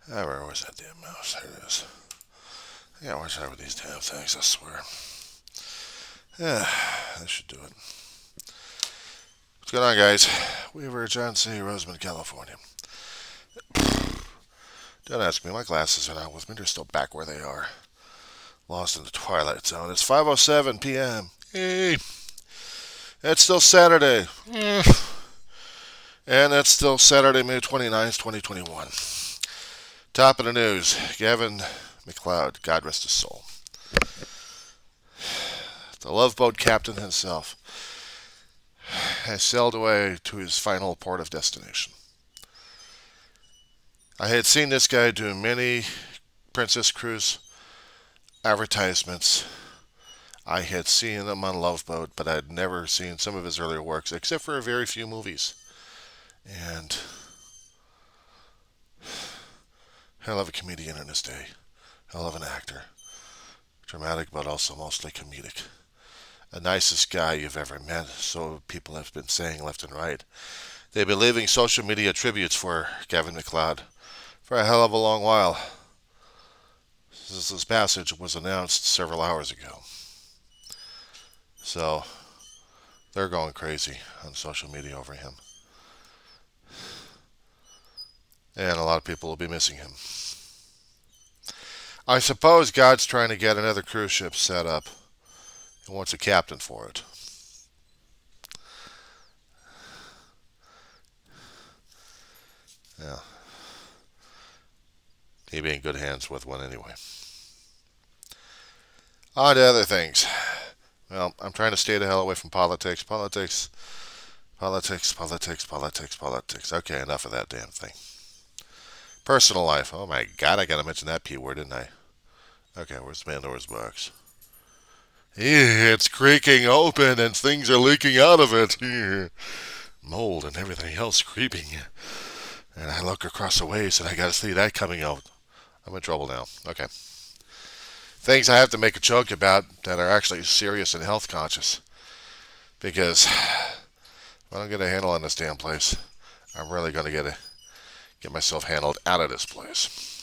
Where was that damn mouse? There it is. I gotta watch out with these damn things, I swear. Yeah, that should do it. What's going on, guys? We were at John C. Roseman, California. Don't ask me. My glasses are not with me. They're still back where they are. Lost in the twilight zone. It's 5:07 p.m. Hey, it's still Saturday. And that's still Saturday, May 29th, 2021. Top of the news. Gavin McLeod, God rest his soul. The Love Boat captain himself has sailed away to his final port of destination. I had seen this guy do many Princess Cruise advertisements. I had seen him on Love Boat, but I had never seen some of his earlier works, except for a very few movies. And hell of a comedian in his day. Hell of an actor. Dramatic, but also mostly comedic. The nicest guy you've ever met, so people have been saying left and right. They've been leaving social media tributes for Gavin McLeod for a hell of a long while. This passage was announced several hours ago. So, they're going crazy on social media over him. And a lot of people will be missing him. I suppose God's trying to get another cruise ship set up and wants a captain for it. Yeah. He'd be in good hands with one anyway. On to other things. Well, I'm trying to stay the hell away from politics. Politics. Okay, enough of that damn thing. Personal life. Oh my god, I gotta mention that P word, didn't I? Okay, where's Pandora's box? It's creaking open and things are leaking out of it. Mold and everything else creeping. And I look across the waves and I gotta see that coming out. I'm in trouble now. Okay. Things I have to make a joke about that are actually serious and health conscious. Because if I don't get a handle on this damn place, I'm really gonna get myself handled out of this place.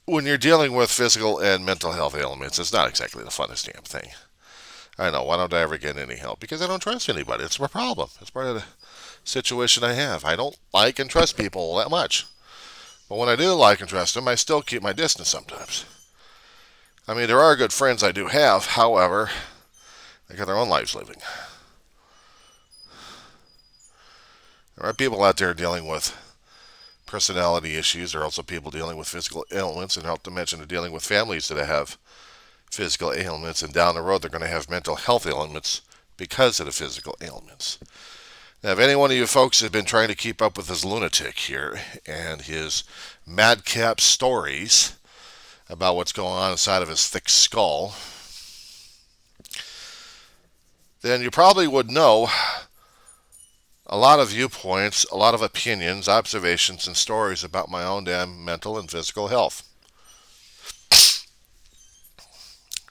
When you're dealing with physical and mental health ailments, it's not exactly the funnest damn thing. I know, why don't I ever get any help? Because I don't trust anybody. It's my problem. It's part of the situation I have. I don't like and trust people that much. But when I do like and trust them, I still keep my distance sometimes. I mean, there are good friends I do have. However, they got their own lives living. There are people out there dealing with personality issues. There are also people dealing with physical ailments, and not to mention they're dealing with families that have physical ailments, and down the road they're going to have mental health ailments because of the physical ailments. Now, if any one of you folks have been trying to keep up with this lunatic here and his madcap stories about what's going on inside of his thick skull, then you probably would know a lot of viewpoints, a lot of opinions, observations, and stories about my own damn mental and physical health.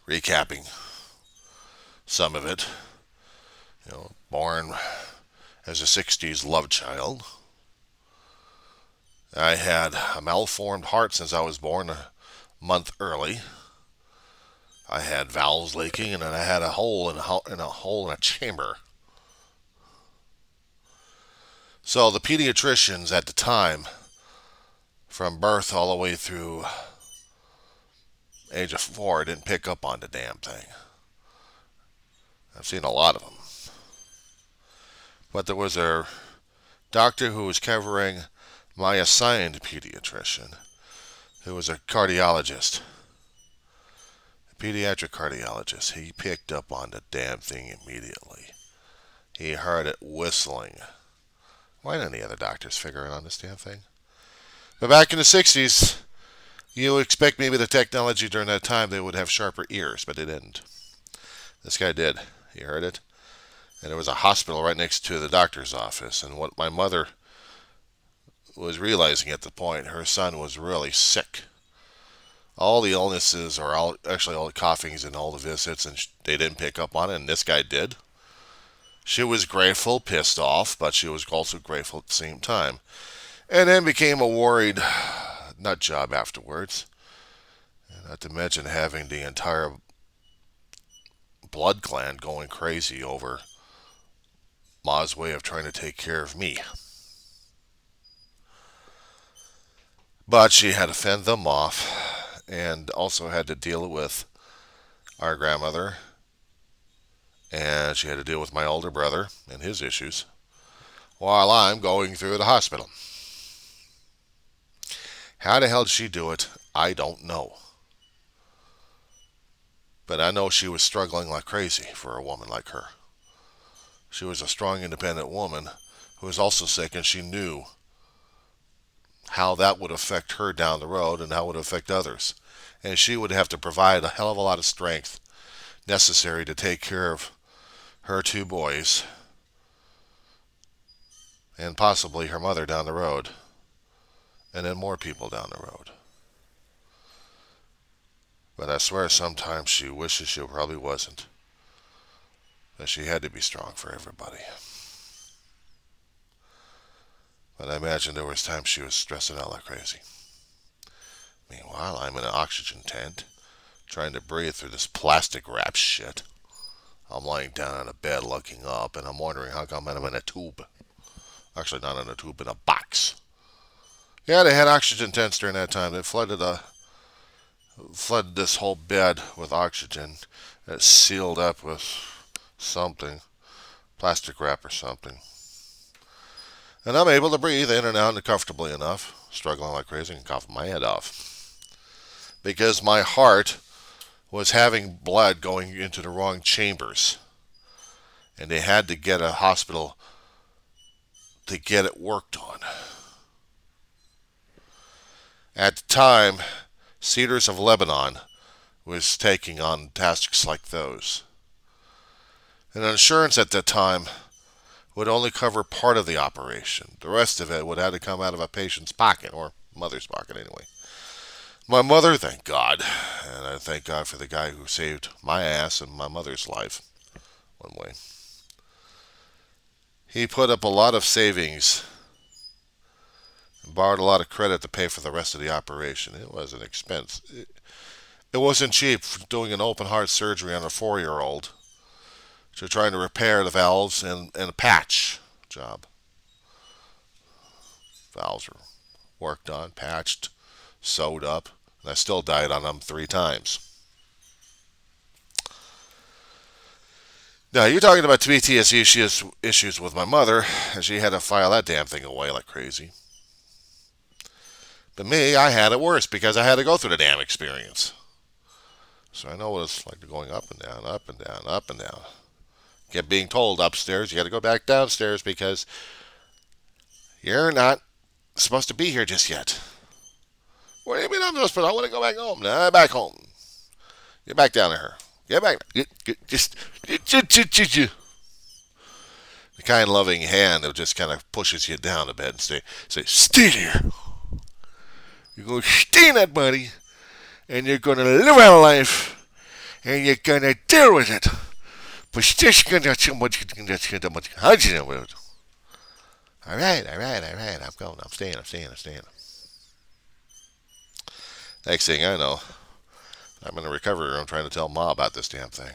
Recapping some of it. Born as a 60s love child. I had a malformed heart since I was born a month early. I had valves leaking, and then I had a hole in a chamber. So the pediatricians at the time, from birth all the way through age of 4, didn't pick up on the damn thing. I've seen a lot of them. But there was a doctor who was covering my assigned pediatrician, who was a cardiologist, a pediatric cardiologist. He picked up on the damn thing immediately. He heard it whistling. Why didn't any other doctors figure out on this damn thing? But back in the 60s, you would expect maybe the technology during that time they would have sharper ears, but they didn't. This guy did. He heard it. And there was a hospital right next to the doctor's office. And what my mother was realizing at the point, her son was really sick. All the illnesses, or all the coughings and all the visits, and they didn't pick up on it, and this guy did. She was grateful, pissed off, but she was also grateful at the same time. and then became a worried nut job afterwards. Not to mention having the entire blood clan going crazy over Ma's way of trying to take care of me. But she had to fend them off and also had to deal with our grandmother, and she had to deal with my older brother and his issues while I'm going through the hospital. How the hell did she do it? I don't know. But I know she was struggling like crazy for a woman like her. She was a strong, independent woman who was also sick, and she knew how that would affect her down the road and how it would affect others. And she would have to provide a hell of a lot of strength necessary to take care of her two boys and possibly her mother down the road, and then more people down the road. But I swear sometimes she wishes she probably wasn't. That she had to be strong for everybody. But I imagine there was times she was stressing out like crazy. Meanwhile, I'm in an oxygen tent, trying to breathe through this plastic wrap shit. I'm lying down on a bed looking up, and I'm wondering how come I'm in a tube. Actually, not in a tube, in a box. Yeah, they had oxygen tents during that time. They flooded this whole bed with oxygen. It's sealed up with something, plastic wrap or something. And I'm able to breathe in and out comfortably enough, struggling like crazy and coughing my head off. Because my heart was having blood going into the wrong chambers. And they had to get a hospital to get it worked on. At the time, Cedars of Lebanon was taking on tasks like those. And insurance at that time would only cover part of the operation. The rest of it would have to come out of a patient's pocket, or mother's pocket anyway. My mother, thank God, and I thank God for the guy who saved my ass and my mother's life, one way. He put up a lot of savings and borrowed a lot of credit to pay for the rest of the operation. It was an expense. It wasn't cheap doing an open heart surgery on a 4-year-old to trying to repair the valves and a patch job. Valves were worked on, patched, sewed up, and I still died on them 3 times. Now, you're talking about PTSD issues with my mother, and she had to file that damn thing away like crazy. But me, I had it worse because I had to go through the damn experience. So I know what it's like going up and down, up and down, up and down. Kept being told upstairs, you got to go back downstairs because you're not supposed to be here just yet. What do you mean I'm supposed to? I want to go back home. Nah, back home. Get back down there. Get back. The kind, loving hand that just kind of pushes you down a bit and say, stay there. You're going to stay in that body, and you're going to live our life, and you're going to deal with it. All right. I'm going. I'm staying. Next thing I know, I'm in a recovery room trying to tell Ma about this damn thing.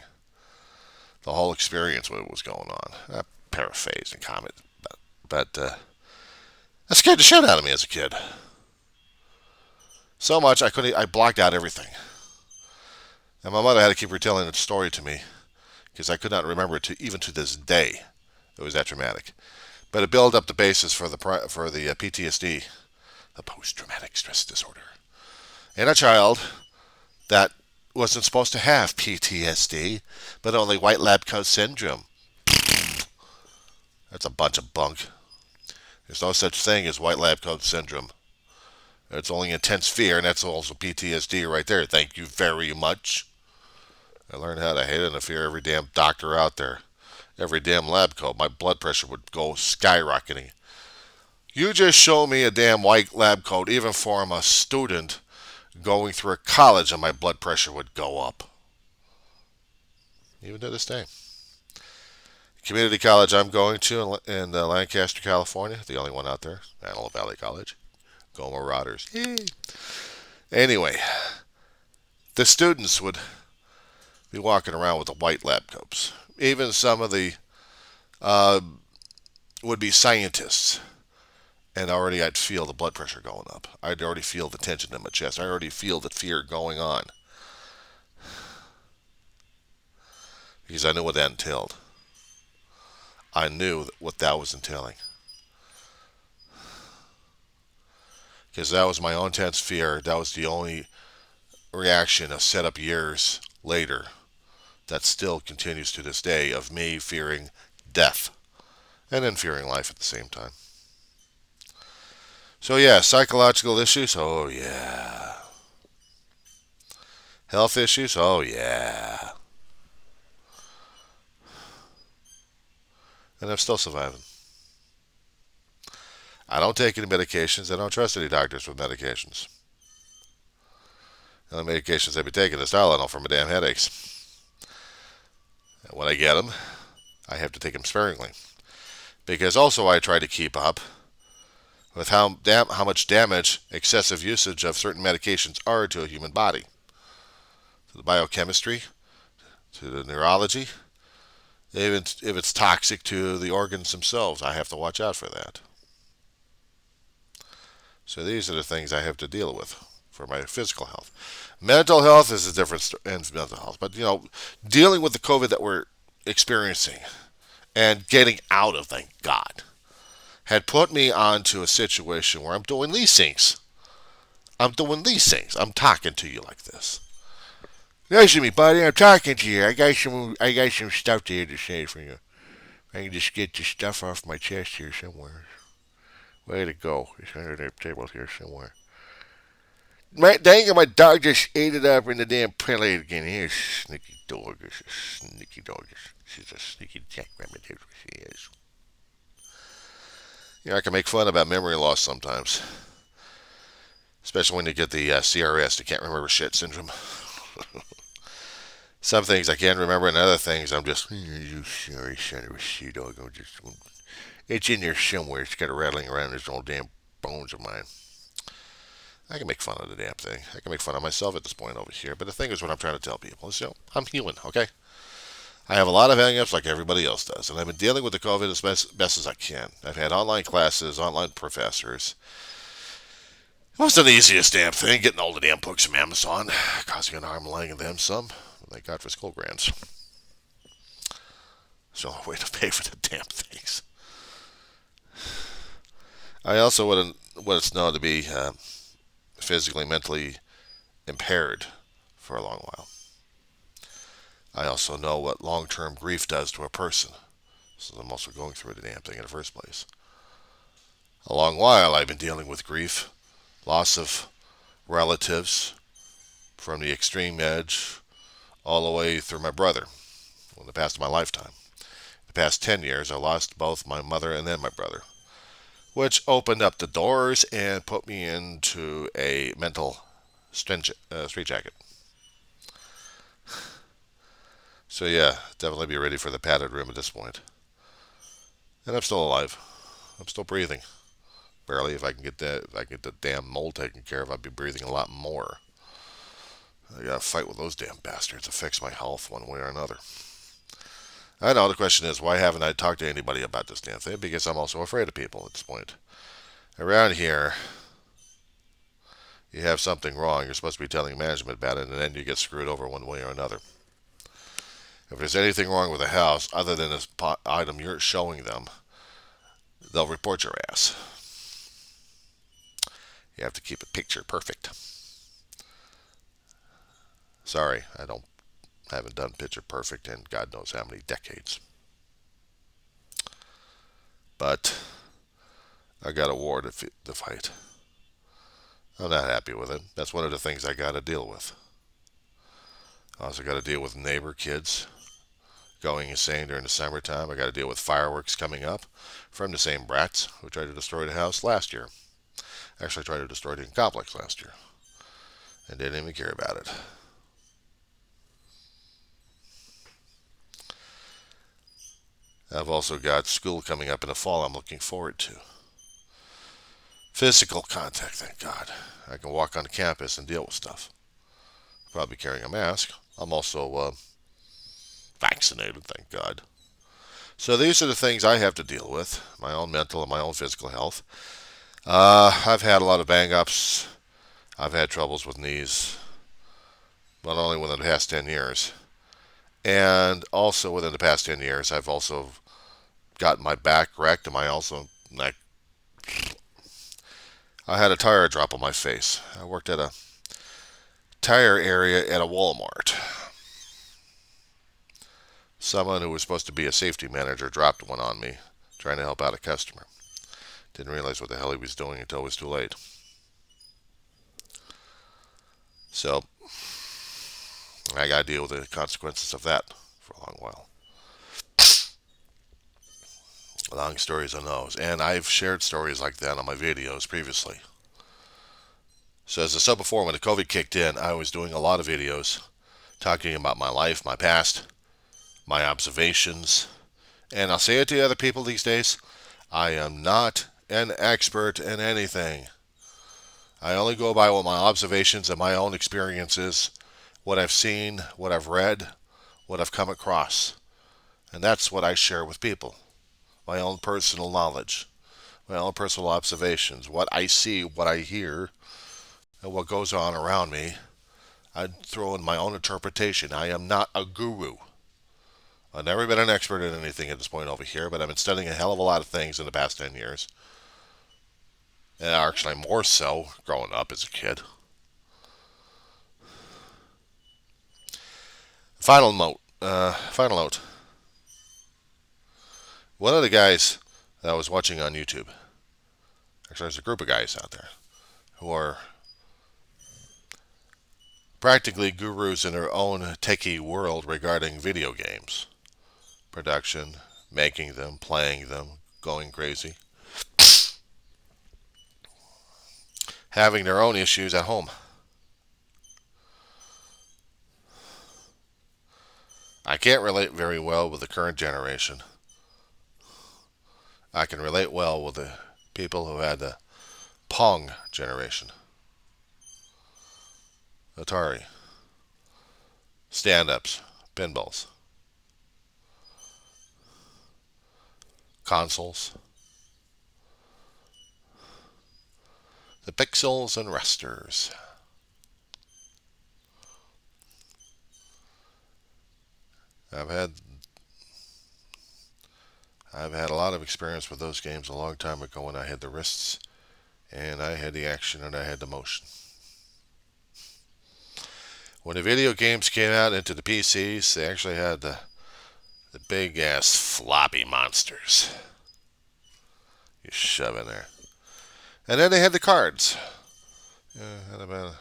The whole experience, what was going on. I paraphrase and comment, but that scared the shit out of me as a kid. So much I blocked out everything. And my mother had to keep retelling the story to me because I could not remember it even to this day. It was that traumatic. But it built up the basis for the PTSD, the post-traumatic stress disorder, in a child that wasn't supposed to have PTSD, but only white lab coat syndrome. That's a bunch of bunk. There's no such thing as white lab coat syndrome. It's only intense fear, and that's also PTSD right there. Thank you very much. I learned how to hate and fear every damn doctor out there. Every damn lab coat. My blood pressure would go skyrocketing. You just show me a damn white lab coat, even for I'm a student going through a college, and my blood pressure would go up. Even to this day. Community college I'm going to in Lancaster, California, the only one out there, Antelope Valley College. Go Marauders. Yay. Anyway, the students would be walking around with the white lab coats. Even some of the uh, would-be scientists. And already I'd feel the blood pressure going up. I'd already feel the tension in my chest. I already feel the fear going on. Because I knew what that entailed. I knew what that was entailing. Because that was my own intense fear. That was the only reaction of set up years later that still continues to this day of me fearing death and then fearing life at the same time. So yeah, psychological issues, oh yeah. Health issues, oh yeah. And I'm still surviving. I don't take any medications. I don't trust any doctors with medications. The only medications I be taking is Tylenol for my damn headaches. And when I get them, I have to take them sparingly. Because also I try to keep up with how much damage excessive usage of certain medications are to a human body. To the biochemistry, to the neurology, even if it's toxic to the organs themselves, I have to watch out for that. So these are the things I have to deal with for my physical health. Mental health is a different story, and mental health, but dealing with the COVID that we're experiencing and getting out of, thank God, had put me onto a situation where I'm doing these things. I'm talking to you like this. Listen to me, buddy. I'm talking to you. I got some stuff to say for you. I can just get the stuff off my chest here somewhere. Way to go. It's under the table here somewhere. Dang it, my dog just ate it up in the damn plate again. Here's sneaky dog. This is sneaky dog. She's a sneaky jackrabbit. That's what she is. I can make fun about memory loss sometimes. Especially when you get the CRS, the can't remember shit syndrome. Some things I can't remember, and other things I'm just, you sorry son of a she dog. It's in there somewhere. It's got a rattling around these old damn bones of mine. I can make fun of the damn thing. I can make fun of myself at this point over here. But the thing is, what I'm trying to tell people is, I'm human, okay? I have a lot of hang-ups like everybody else does, and I've been dealing with the COVID as best as I can. I've had online classes, online professors. It wasn't the easiest damn thing, getting all the damn books from Amazon, costing an arm and leg and then some. Thank God for school grants. So a way to pay for the damn things. I also what it's known to be physically, mentally impaired for a long while. I also know what long-term grief does to a person. So I'm also going through the damn thing in the first place. A long while I've been dealing with grief, loss of relatives, from the extreme edge all the way through my brother in the past of my lifetime. The past 10 years I lost both my mother and then my brother, which opened up the doors and put me into a mental straitjacket. So yeah, definitely be ready for the padded room at this point. And I'm still alive. I'm still breathing. Barely. If I can get the damn mold taken care of, I'd be breathing a lot more. I gotta fight with those damn bastards. It affects my health one way or another. I know the question is, why haven't I talked to anybody about this damn thing? Because I'm also afraid of people at this point. Around here, you have something wrong, you're supposed to be telling management about it, and then you get screwed over one way or another. If there's anything wrong with the house other than this item you're showing them, they'll report your ass. You have to keep it picture perfect. Sorry, haven't done picture perfect in God knows how many decades. But I got a war to fight. I'm not happy with it. That's one of the things I got to deal with. I also got to deal with neighbor kids going insane during the summertime. I got to deal with fireworks coming up from the same brats who tried to destroy the house last year. Actually tried to destroy the complex last year and didn't even care about it. I've also got school coming up in the fall I'm looking forward to. Physical contact, thank God. I can walk on campus and deal with stuff. Probably carrying a mask. I'm also vaccinated, thank God. So these are the things I have to deal with, my own mental and my own physical health. I've had a lot of bang-ups. I've had troubles with knees, not only within the past 10 years, and also within the past 10 years, I've also gotten my back wrecked, and I had a tire drop on my face. I worked at a tire area at a Walmart. Someone who was supposed to be a safety manager dropped one on me, trying to help out a customer. Didn't realize what the hell he was doing until it was too late. So, I got to deal with the consequences of that for a long while. Long stories on those. And I've shared stories like that on my videos previously. So as I said before, when the COVID kicked in, I was doing a lot of videos talking about my life, my past, my observations. And I'll say it to other people these days, I am not an expert in anything. I only go by what my observations and my own experiences, what I've seen, what I've read, what I've come across. And that's what I share with people. My own personal knowledge, my own personal observations, what I see, what I hear, and what goes on around me. I throw in my own interpretation. I am not a guru. I've never been an expert in anything at this point over here, but I've been studying a hell of a lot of things in the past 10 years. And actually more so growing up as a kid. Final note. One of the guys that I was watching on YouTube, actually there's a group of guys out there who are practically gurus in their own techie world regarding video games. Production, making them, playing them, going crazy. Having their own issues at home. I can't relate very well with the current generation. I can relate well with the people who had the Pong generation. Atari. Stand-ups. Pinballs. Consoles. The pixels and rasters. I've had a lot of experience with those games a long time ago when I had the wrists and I had the action and I had the motion. When the video games came out into the PCs, they actually had the big ass floppy monsters you shove in there. And then they had the cards. Yeah, had about a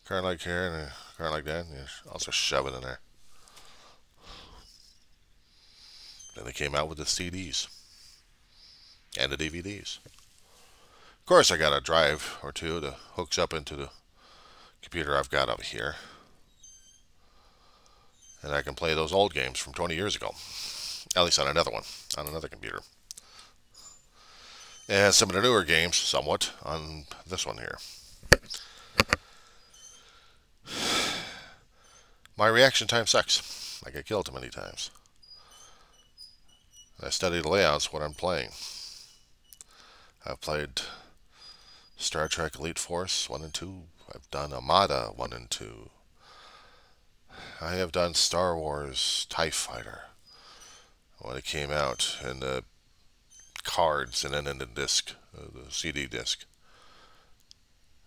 card like here and a card like that. And you also shove it in there. Then they came out with the CDs and the DVDs. Of course, I got a drive or two that hooks up into the computer I've got over here. And I can play those old games from 20 years ago. At least on another one, on another computer. And some of the newer games, somewhat, on this one here. My reaction time sucks. I get killed too many times. I study the layouts when I'm playing. I've played Star Trek Elite Force 1 and 2. I've done Armada 1 and 2. I have done Star Wars TIE Fighter when it came out in the cards and then in the disc, the CD disc.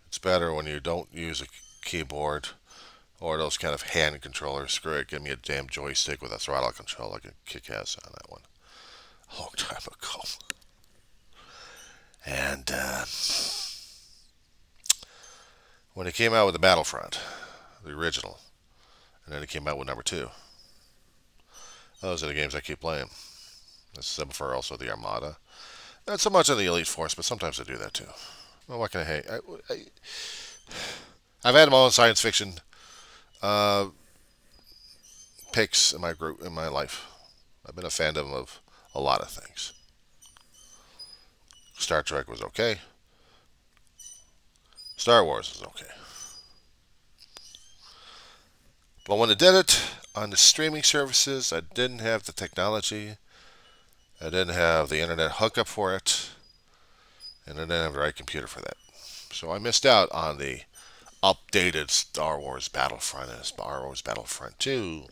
It's better when you don't use a keyboard or those kind of hand controllers. Screw it, give me a damn joystick with a throttle control. I can kick ass on that one. A long time ago. And when it came out with the Battlefront, the original, and then it came out with number 2. Those are the games I keep playing. As I said before, also the Armada. Not so much of the Elite Force, but sometimes I do that too. Well, what can I hate? I've had my own science fiction picks in my group in my life. I've been a fandom of a lot of things. Star Trek was okay. Star Wars was okay. But when I did it on the streaming services, I didn't have the technology. I didn't have the internet hookup for it. And I didn't have the right computer for that. So I missed out on the updated Star Wars Battlefront and Star Wars Battlefront 2.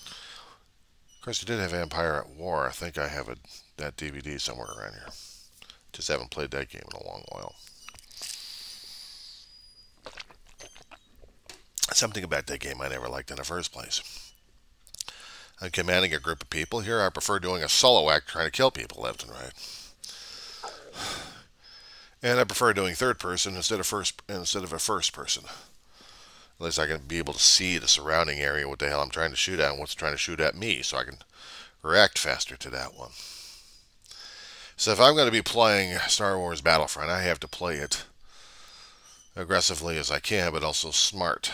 Of course, I did have Empire at War. I think I have that DVD somewhere around here. Just haven't played that game in a long while. Something about that game I never liked in the first place. I'm commanding a group of people. Here I prefer doing a solo act trying to kill people left and right. And I prefer doing third person instead of a first person. At least I can be able to see the surrounding area, what the hell I'm trying to shoot at and what's trying to shoot at me, so I can react faster to that one. So if I'm going to be playing Star Wars Battlefront, I have to play it aggressively as I can, but also smart.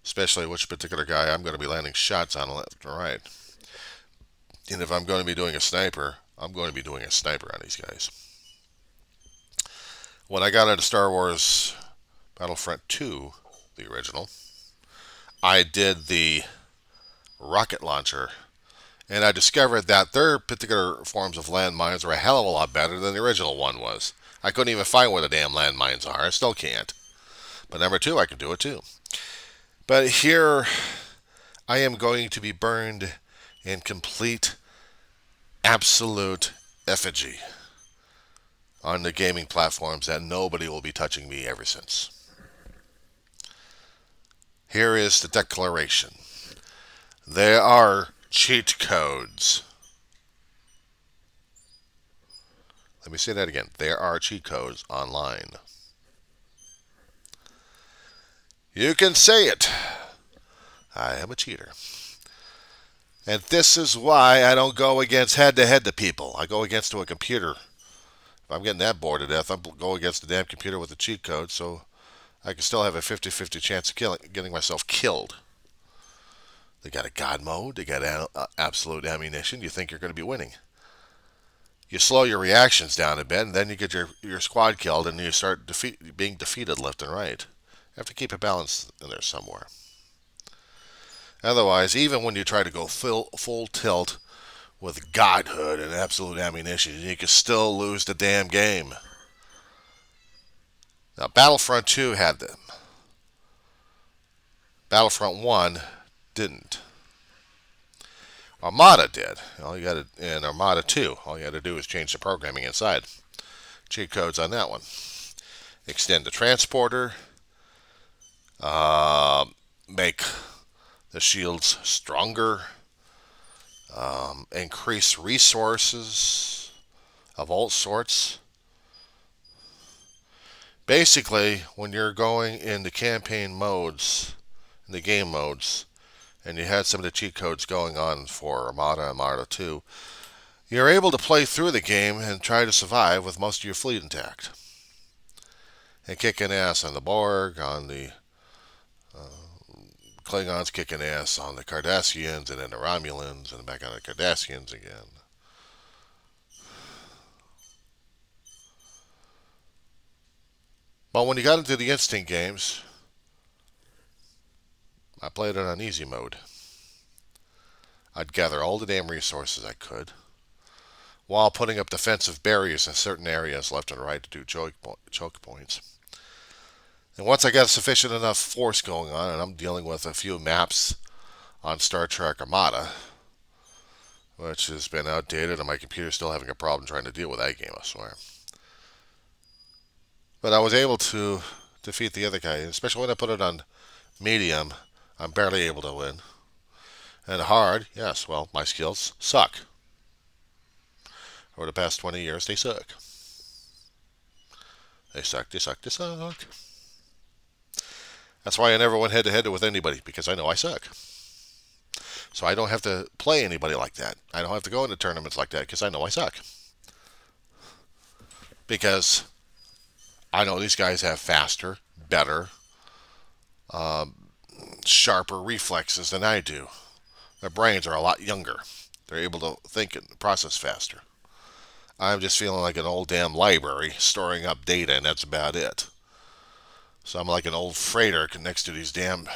Especially which particular guy I'm going to be landing shots on left and right. And if I'm going to be doing a sniper, I'm going to be doing a sniper on these guys. When I got into Star Wars Battlefront 2, the original, I did the rocket launcher, and I discovered that their particular forms of landmines are a hell of a lot better than the original one was. I couldn't even find where the damn landmines are. I still can't. But number two, I can do it too. But here, I am going to be burned in complete, absolute effigy on the gaming platforms that nobody will be touching me ever since. Here is the declaration. There are cheat codes. Let me say that again. There are cheat codes online. You can say it. I am a cheater. And this is why I don't go against head-to-head to people. I go against to a computer. If I'm getting that bored to death, I'll go against the damn computer with the cheat code so I can still have a 50-50 chance of getting myself killed. They got a God mode. They got absolute ammunition. You think you're going to be winning. You slow your reactions down a bit, and then you get your squad killed, and you start being defeated left and right. You have to keep a balance in there somewhere. Otherwise, even when you try to go full tilt with godhood and absolute ammunition, you can still lose the damn game. Now, Battlefront 2 had them. Battlefront 1 didn't. Armada did. And Armada 2, all you had to do was change the programming inside. Cheat codes on that one. Extend the transporter. Make the shields stronger. Increase resources of all sorts. Basically, when you're going in the campaign modes, in the game modes, and you had some of the cheat codes going on for Armada and Armada 2, you're able to play through the game and try to survive with most of your fleet intact. And kicking ass on the Borg, on the Klingons, kicking ass on the Cardassians, and then the Romulans, and back on the Cardassians again. But when you got into the Instinct games, I played it on easy mode. I'd gather all the damn resources I could, while putting up defensive barriers in certain areas left and right to do choke points. And once I got sufficient enough force going on, and I'm dealing with a few maps on Star Trek Armada, which has been outdated, and my computer's still having a problem trying to deal with that game, I swear. But I was able to defeat the other guy, especially when I put it on medium. I'm barely able to win. And hard, yes, well, my skills suck. Over the past 20 years, they suck. They suck, they suck, they suck. That's why I never went head-to-head with anybody, because I know I suck. So I don't have to play anybody like that. I don't have to go into tournaments like that, because I know I suck. Because I know these guys have faster, better, sharper reflexes than I do. Their brains are a lot younger. They're able to think and process faster. I'm just feeling like an old damn library storing up data, and that's about it. So I'm like an old freighter next to these damn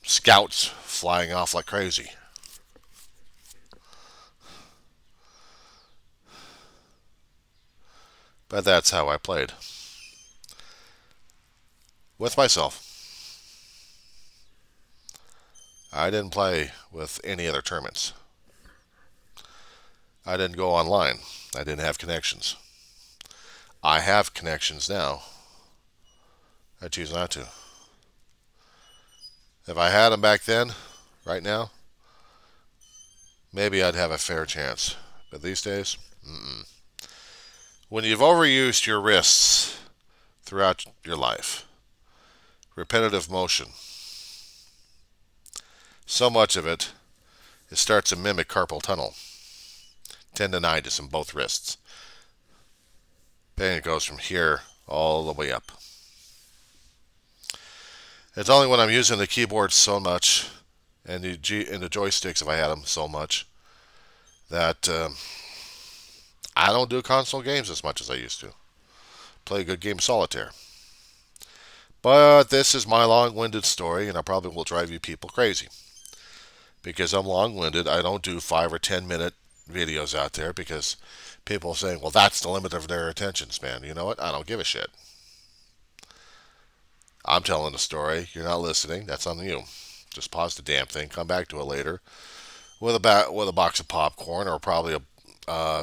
scouts flying off like crazy. But that's how I played. With myself. I didn't play with any other tournaments. I didn't go online. I didn't have connections. I have connections now. I choose not to. If I had them back then, right now, maybe I'd have a fair chance. But these days, mm-mm. When you've overused your wrists throughout your life, repetitive motion, so much of it, it starts to mimic carpal tunnel, tendonitis in both wrists. Pain it goes from here all the way up. It's only when I'm using the keyboard so much and the joysticks, if I had them so much, that I don't do console games as much as I used to. Play a good game of solitaire. But this is my long-winded story, and I probably will drive you people crazy. Because I'm long-winded, I don't do 5 or 10 minute videos out there because people are saying, well, that's the limit of their attention span. You know what? I don't give a shit. I'm telling the story. You're not listening. That's on you. Just pause the damn thing. Come back to it later with a box of popcorn or probably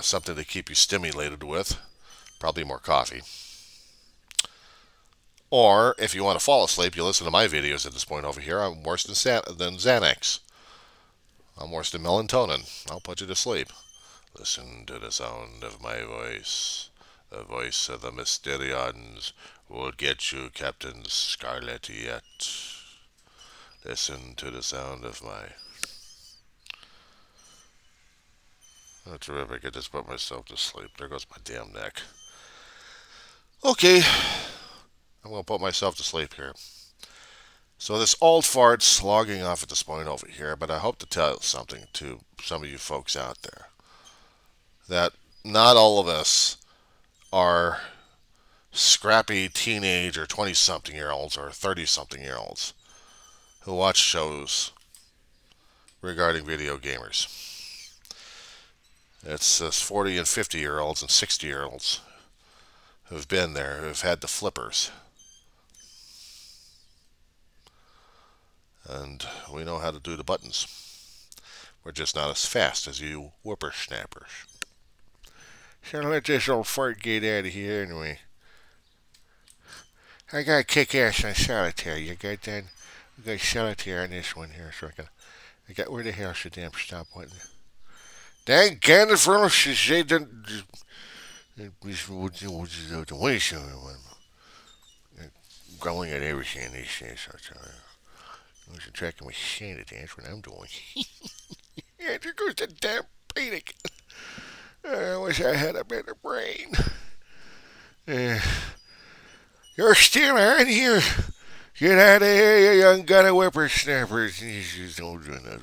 something to keep you stimulated with. Probably more coffee. Or if you want to fall asleep, you listen to my videos at this point over here. I'm worse than Xanax. I'm worse than melatonin. I'll put you to sleep. Listen to the sound of my voice. The voice of the Mysterions will get you, Captain Scarlet yet. Listen to the sound of my... Oh, terrific. I just put myself to sleep. There goes my damn neck. Okay. I'm going to put myself to sleep here. So this old fart's slogging off at this point over here, but I hope to tell something to some of you folks out there. That not all of us are scrappy teenage or 20-something-year-olds or 30-something-year-olds who watch shows regarding video gamers. It's 40 and 50-year-olds and 60-year-olds who've been there, who've had the flippers. And we know how to do the buttons. We're just not as fast as you whippersnappers. So let this old fart get out of here anyway. I gotta kick ass on solitaire. You got that? We got solitaire on this one here, so I got where the hell's the damn stop button? Dang, Canada for she said the way so growing at everything they say so. I was tracking my sanity. That's what I'm doing. Yeah, there goes the damn panic. I wish I had a better brain. You're still on here. Get out of here, you young gunner whippersnappers. Don't do that.